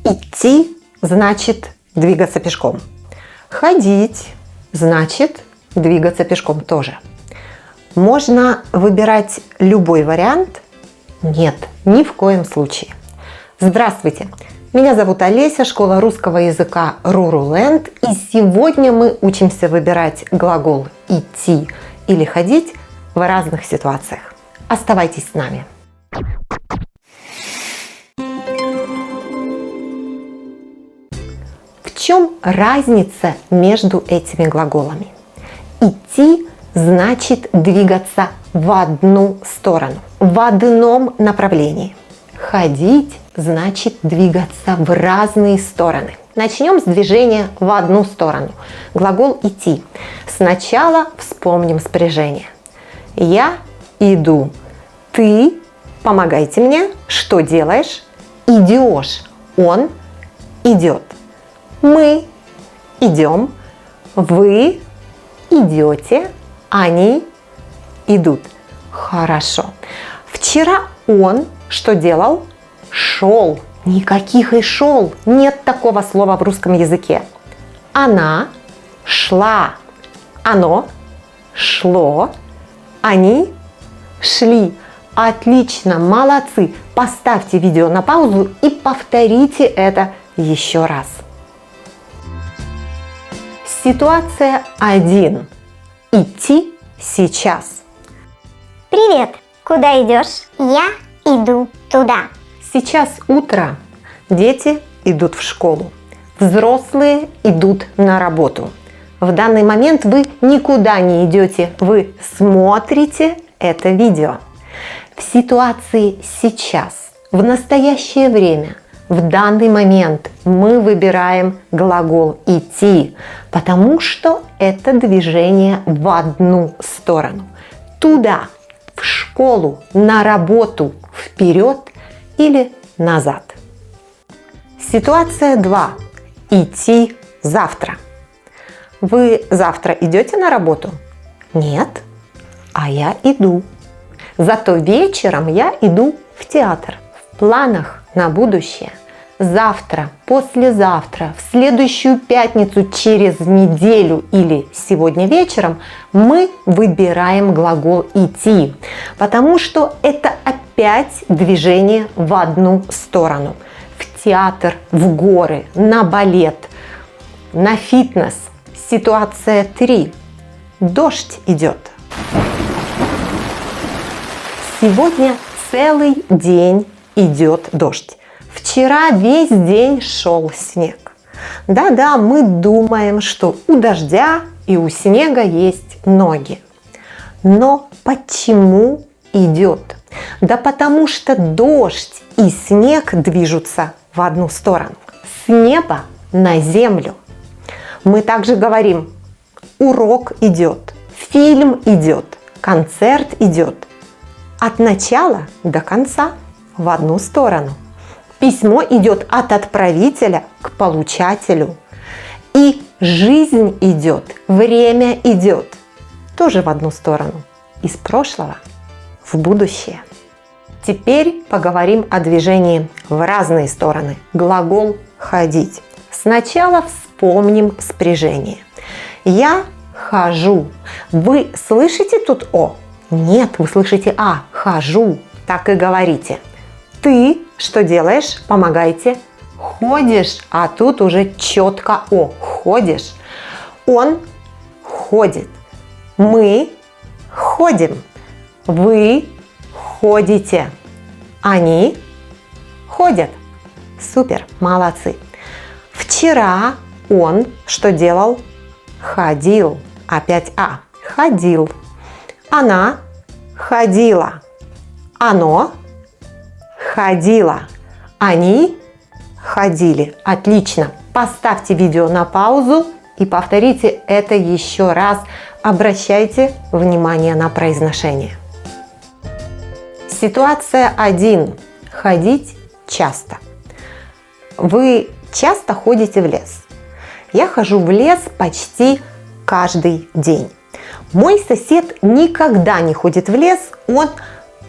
Идти значит двигаться пешком. Ходить значит двигаться пешком тоже. Можно выбирать любой вариант? Нет, ни в коем случае. Здравствуйте! Меня зовут Олеся, школа русского языка Ruruland, и сегодня мы учимся выбирать глагол «идти» или «ходить» в разных ситуациях. Оставайтесь с нами. В чем разница между этими глаголами? Идти значит двигаться в одну сторону, в одном направлении. Ходить значит двигаться в разные стороны. Начнем с движения в одну сторону. Глагол «идти». Сначала вспомним спряжение. Я иду. Ты, помогайте мне. Что делаешь? Идешь. Он идет. Мы идем. Вы идете. Они идут. Хорошо. Вчера он что делал? Шел. Никаких и шел. Нет такого слова в русском языке. Она шла. Оно шло. Они шли. Отлично, молодцы. Поставьте видео на паузу и повторите это еще раз. Ситуация 1. Идти сейчас. Привет! Куда идешь? Я иду туда. Сейчас утро. Дети идут в школу. Взрослые идут на работу. В данный момент вы никуда не идете. Вы смотрите это видео. В ситуации сейчас, в настоящее время, в данный момент мы выбираем глагол «идти», потому что это движение в одну сторону. Туда, в школу, на работу, вперед или назад. Ситуация 2. Идти завтра. Вы завтра идете на работу? Нет, а я иду. Зато вечером я иду в театр. В планах на будущее. Завтра, послезавтра, в следующую пятницу, через неделю или сегодня вечером мы выбираем глагол «идти», потому что это опять движение в одну сторону. В театр, в горы, на балет, на фитнес. Ситуация 3. Дождь идет. Сегодня целый день идет дождь. Вчера весь день шел снег. Да-да, мы думаем, что у дождя и у снега есть ноги. Но почему идет? Да потому что дождь и снег движутся в одну сторону. С неба на землю. Мы также говорим: урок идет, фильм идет, концерт идет. От начала до конца в одну сторону. Письмо идет от отправителя к получателю. И жизнь идет, время идет. Тоже в одну сторону. Из прошлого в будущее. Теперь поговорим о движении в разные стороны. Глагол «ходить». Сначала вспомним спряжение. Я хожу. Вы слышите тут «о»? Нет, вы слышите «а». Хожу. Так и говорите. Ты что делаешь? Помогайте. Ходишь, а тут уже четко «о». Ходишь. Он ходит. Мы ходим. Вы ходите. Они ходят. Супер, молодцы. Вчера он что делал? Ходил. Опять «а». Ходил. Она ходила. Оно ходило. Они ходили. Отлично. Поставьте видео на паузу и повторите это еще раз. Обращайте внимание на произношение. Ситуация 1. Ходить часто. Вы часто ходите в лес? Я хожу в лес почти каждый день. Мой сосед никогда не ходит в лес, он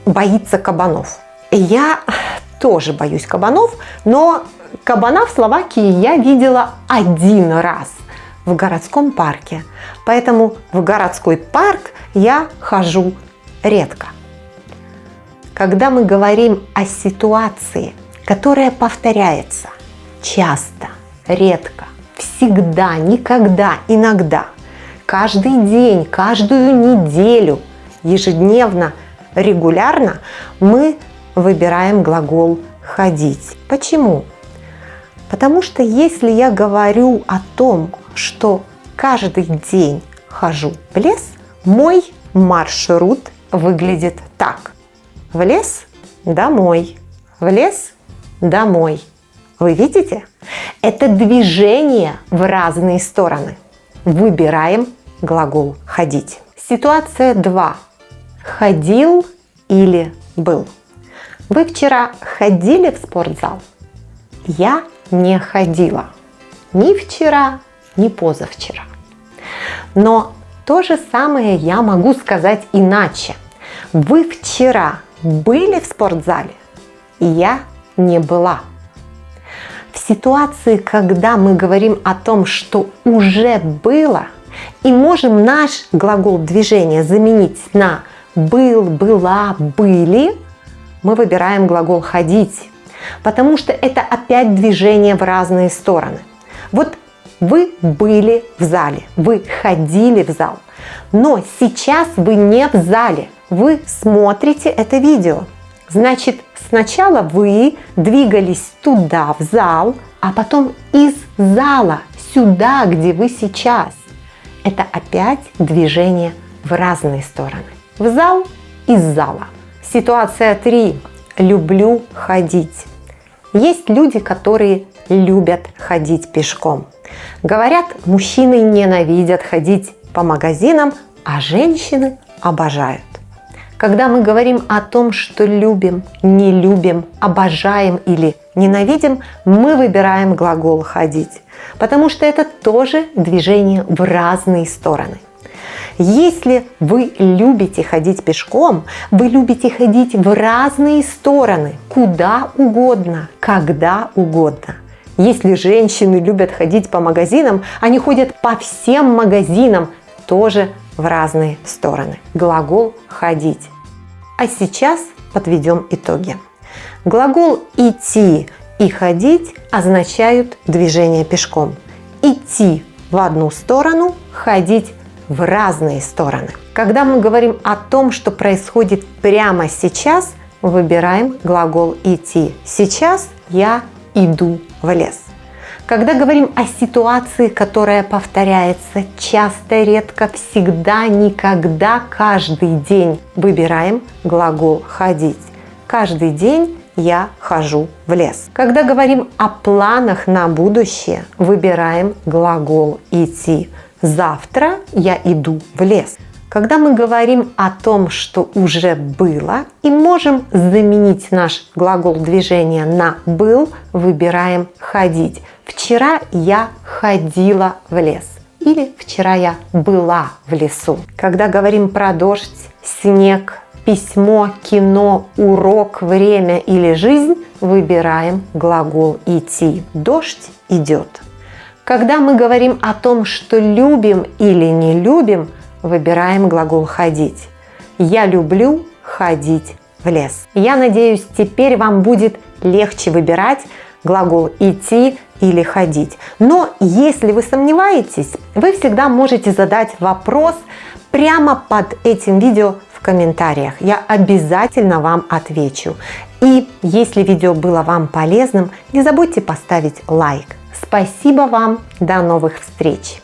боится кабанов. Я тоже боюсь кабанов, но кабана в Словакии я видела один раз в городском парке. Поэтому в городской парк я хожу редко. Когда мы говорим о ситуации, которая повторяется часто, редко, всегда, никогда, иногда, каждый день, каждую неделю, ежедневно, регулярно, мы выбираем глагол «ходить». Почему? Потому что если я говорю о том, что каждый день хожу в лес, мой маршрут выглядит так. В лес – домой, в лес – домой. Вы видите? Это движение в разные стороны. Выбираем глагол «ходить». Ситуация 2. Ходил или был. Вы вчера ходили в спортзал? Я не ходила. Ни вчера, ни позавчера. Но то же самое я могу сказать иначе. Вы вчера были в спортзале? Я не была. В ситуации, когда мы говорим о том, что уже было, и можем наш глагол движения заменить на был, была, были, мы выбираем глагол ходить, потому что это опять движение в разные стороны. Вот вы были в зале, вы ходили в зал, но сейчас вы не в зале, вы смотрите это видео. Значит, сначала вы двигались туда, в зал, а потом из зала сюда, где вы сейчас. Это опять движение в разные стороны. В зал, из зала. Ситуация 3. Люблю ходить. Есть люди, которые любят ходить пешком. Говорят, мужчины ненавидят ходить по магазинам, а женщины обожают. Когда мы говорим о том, что любим, не любим, обожаем или ненавидим, мы выбираем глагол «ходить», потому что это тоже движение в разные стороны. Если вы любите ходить пешком, вы любите ходить в разные стороны, куда угодно, когда угодно. Если женщины любят ходить по магазинам, они ходят по всем магазинам, тоже в разные стороны. Глагол «ходить». А сейчас подведем итоги. Глагол «идти» и «ходить» означают движение пешком. Идти в одну сторону, ходить в разные стороны. Когда мы говорим о том, что происходит прямо сейчас, выбираем глагол «идти». Сейчас я иду в лес. Когда говорим о ситуации, которая повторяется часто, редко, всегда, никогда, каждый день, выбираем глагол «ходить». Каждый день я хожу в лес. Когда говорим о планах на будущее, выбираем глагол «идти». Завтра я иду в лес. Когда мы говорим о том, что уже было, и можем заменить наш глагол движения на «был», выбираем «ходить». Вчера я ходила в лес. Или вчера я была в лесу. Когда говорим про дождь, снег, письмо, кино, урок, время или жизнь, выбираем глагол «идти». Дождь идет. Когда мы говорим о том, что любим или не любим, выбираем глагол «ходить». Я люблю ходить в лес. Я надеюсь, теперь вам будет легче выбирать глагол «идти» или «ходить». Но если вы сомневаетесь, вы всегда можете задать вопрос прямо под этим видео в комментариях. Я обязательно вам отвечу. И если видео было вам полезным, не забудьте поставить лайк. Спасибо вам. До новых встреч!